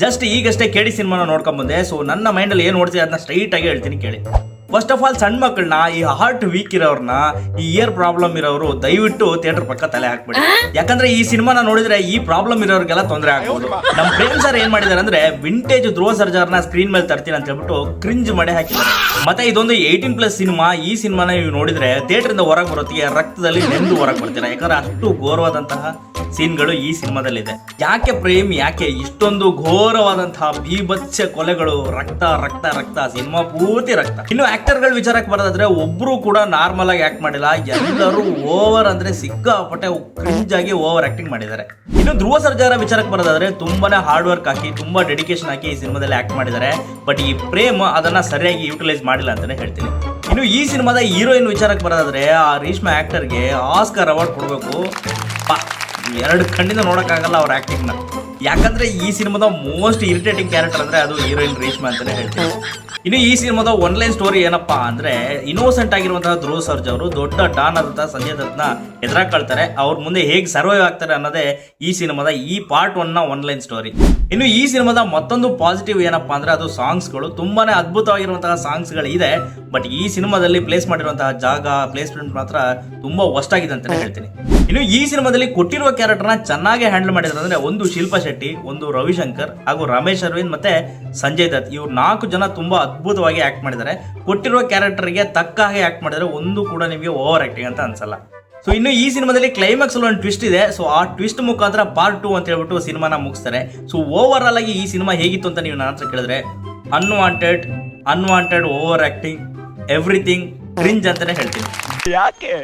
Just ಈಗಷ್ಟೇ ಕೇಳಿ ಸಿನಿಮಾನ ನೋಡ್ಕೊಂಡ್ ಬಂದೆ. ಸೊ ನನ್ನ ಮೈಂಡಲ್ಲಿ ಏನು ನೋಡ್ತೀವಿ ಅದನ್ನ ಸ್ಟ್ರೈಟ್ ಆಗಿ ಹೇಳ್ತೀನಿ ಕೇಳಿ. ಫಸ್ಟ್ ಆಫ್ ಆಲ್ ಸಣ್ಣ ಮಕ್ಕಳನ್ನ, ಈ ಹಾರ್ಟ್ ವೀಕ್ ಇರೋರ್ನ, ಈ ಇಯರ್ ಪ್ರಾಬ್ಲಮ್ ಇರೋರು ದಯವಿಟ್ಟು ಥಿಯೇಟರ್ ಪಕ್ಕ ತಲೆ ಹಾಕ್ಬೇಡಿ. ಯಾಕಂದ್ರೆ ಈ ಸಿನಿಮಾನ ನೋಡಿದ್ರೆ ಈ ಪ್ರಾಬ್ಲಮ್ ಇರೋರಿಗೆಲ್ಲ ತೊಂದರೆ ಆಗ್ಬೋದು. ನಮ್ಮ ಪ್ರೇಮ್ ಸರ್ ಏನ್ ಮಾಡಿದಾರೆ ಅಂದ್ರೆ ವಿಂಟೇಜ್ ಧ್ರುವ ಸರ್ಜಾರ್ನ ಸ್ಕ್ರೀನ್ ಮೇಲೆ ತರ್ತೀನಿ ಅಂತ ಹೇಳ್ಬಿಟ್ಟು ಕ್ರಿಂಜ್ ಮಾಡಿ ಹಾಕಿದ್ದಾರೆ. ಮತ್ತೆ ಇದೊಂದು 18+ ಸಿನಿಮಾ. ಈ ಸಿನಿಮಾನ ನೀವು ನೋಡಿದ್ರೆ ಥಿಯೇಟರ್ ಇಂದ ಹೊರಗೆ ಬರೋತ್ತಿಗೆ ರಕ್ತದಲ್ಲಿ ನೆಂದು ಹೊರಗೆ ಬರ್ತೀರಾ. ಯಾಕಂದ್ರೆ ಅಷ್ಟು ಘೋರವಾದಂತಹ ಸೀನ್ಗಳು ಈ ಸಿನಿಮಾದಲ್ಲಿದೆ. ಯಾಕೆ ಪ್ರೇಮ್, ಯಾಕೆ ಇಷ್ಟೊಂದು ಘೋರವಾದಂತಹ ಬೀಭತ್ಸ ಕೊಲೆಗಳು, ರಕ್ತ ರಕ್ತ ರಕ್ತ, ಸಿನಿಮಾ ಪೂರ್ತಿ ರಕ್ತ. ಇನ್ನು ಆಕ್ಟರ್ಗಳ ವಿಚಾರಕ್ಕೆ ಬರೋದಾದ್ರೆ ಒಬ್ರು ಕೂಡ ನಾರ್ಮಲ್ ಆಗಿ ಆಕ್ಟ್ ಮಾಡಿಲ್ಲ. ಎಲ್ಲರೂ ಓವರ್ ಅಂದ್ರೆ ಸಿಕ್ಕಾಪಟ್ಟೆ ಕ್ರಿಂಜ್ ಆಗಿ ಓವರ್ ಆಕ್ಟಿಂಗ್ ಮಾಡಿದ್ದಾರೆ. ಇನ್ನು ಧ್ರುವ ಸರ್ಜಾರ ವಿಚಾರಕ್ಕೆ ಬರೋದಾದ್ರೆ ತುಂಬಾನೇ ಹಾರ್ಡ್ ವರ್ಕ್ ಹಾಕಿ, ತುಂಬಾ ಡೆಡಿಕೇಶನ್ ಹಾಕಿ ಈ ಸಿನಿಮಾದಲ್ಲಿ ಆಕ್ಟ್ ಮಾಡಿದ್ದಾರೆ. ಬಟ್ ಈ ಪ್ರೇಮ್ ಅದನ್ನ ಸರಿಯಾಗಿ ಯೂಟಿಲೈಸ್ ಮಾಡಿಲ್ಲ ಅಂತಾನೆ ಹೇಳ್ತೀನಿ. ಇನ್ನು ಈ ಸಿನಿಮಾದ ಹೀರೋಯಿನ್ ವಿಚಾರಕ್ಕೆ ಬರೋದಾದ್ರೆ ಆ ರೇಷ್ಮಾ ಆಕ್ಟರ್ಗೆ ಆಸ್ಕರ್ ಅವಾರ್ಡ್ ಕೊಡಬೇಕು. 2 ಕಣ್ಣಿಂದ ನೋಡೋಕ್ಕಾಗಲ್ಲ ಅವ್ರ ಆಕ್ಟಿಂಗ್ನ. ಯಾಕಂದ್ರೆ ಈ ಸಿನಿಮಾದ ಮೋಸ್ಟ್ ಇರಿಟೇಟಿಂಗ್ ಕ್ಯಾರೆಕ್ಟರ್ ಅಂದ್ರೆ ಅದು ಹೀರೋಯಿನ್ ರೇಷ್ಮಾ ಅಂತಾನೆ ಹೇಳ್ತೀನಿ. ಇನ್ನು ಈ ಸಿನಿಮಾದ ಒನ್ಲೈನ್ ಸ್ಟೋರಿ ಏನಪ್ಪಾ ಅಂದ್ರೆ, ಇನ್ನೋಸೆಂಟ್ ಆಗಿರುವಂತಹ ಧ್ರುವ ಸರ್ಜಾ ಅವರು ದೊಡ್ಡ ಡಾನ್ ಆದಂತಹ ಸಂಜಯ್ ದತ್ನ ಎದುರಾಕೊಳ್ತಾರೆ. ಅವ್ರ ಮುಂದೆ ಹೇಗೆ ಸರ್ವೈವ್ ಆಗ್ತಾರೆ ಅನ್ನೋದೇ ಈ ಸಿನಿಮಾದ ಈ ಪಾರ್ಟ್ 1ನ ಒನ್ಲೈನ್ ಸ್ಟೋರಿ. ಇನ್ನು ಈ ಸಿನಿಮಾದ ಮತ್ತೊಂದು ಪಾಸಿಟಿವ್ ಏನಪ್ಪಾ ಅಂದ್ರೆ ಅದು ಸಾಂಗ್ಸ್ಗಳು. ತುಂಬಾನೇ ಅದ್ಭುತವಾಗಿರುವಂತಹ ಸಾಂಗ್ಸ್ಗಳು ಇದೆ. ಬಟ್ ಈ ಸಿನಿಮಾದಲ್ಲಿ ಪ್ಲೇಸ್ ಮಾಡಿರುವಂತಹ ಜಾಗ, ಪ್ಲೇಸ್ಮೆಂಟ್ ಮಾತ್ರ ತುಂಬಾ ವರ್ಸ್ಟ್ ಆಗಿದೆ ಅಂತಾನೆ ಹೇಳ್ತೀನಿ. ಇನ್ನು ಈ ಸಿನಿಮಾದಲ್ಲಿ ಕೊಟ್ಟಿರುವ ಕ್ಯಾರೆಕ್ಟರ್ನ ಚೆನ್ನಾಗಿ ಹ್ಯಾಂಡಲ್ ಮಾಡಿದ್ರೆ ಅಂದ್ರೆ ಒಂದು ಶಿಲ್ಪಾ ಶೆಟ್ಟಿ, ಒಂದು ರವಿಶಂಕರ್ ಹಾಗೂ ರಮೇಶ್ ಅರವಿಂದ್ ಮತ್ತೆ ಸಂಜಯ್ ದತ್, ಇವ್ರು 4 ಜನ ತುಂಬಾ ಅದ್ಭುತವಾಗಿ ಆಕ್ಟ್ ಮಾಡಿದ್ದಾರೆ. ಕೊಟ್ಟಿರುವ ಕ್ಯಾರೆಕ್ಟರ್ಗೆ ತಕ್ಕ ಹಾಗೆ ಆಕ್ಟ್ ಮಾಡಿದರೆ ಒಂದು ಕೂಡ ನಿಮಗೆ ಓವರ್ ಆಕ್ಟಿಂಗ್ ಅಂತ ಅನ್ಸಲ್ಲ. ಸೊ ಇನ್ನು ಈ ಸಿನಿಮಾದಲ್ಲಿ ಕ್ಲೈಮ್ಯಾಕ್ಸ್ ಒಂದು ಟ್ವಿಸ್ಟ್ ಇದೆ. ಸೊ ಆ ಟ್ವಿಸ್ಟ್ ಮುಖಾಂತರ ಪಾರ್ಟ್ 2 ಅಂತ ಹೇಳ್ಬಿಟ್ಟು ಸಿನಿಮಾನ ಮುಗಿಸ್ತಾರೆ. ಸೊ ಓವರ್ ಆಲ್ ಆಗಿ ಈ ಸಿನಿಮಾ ಹೇಗಿತ್ತು ಅಂತ ನೀವು ನನ್ನ ಹತ್ರ ಕೇಳಿದ್ರೆ, unwanted over acting, everything cringe ಅಂತಾನೆ ಹೇಳ್ತೀನಿ. ಯಾಕೆ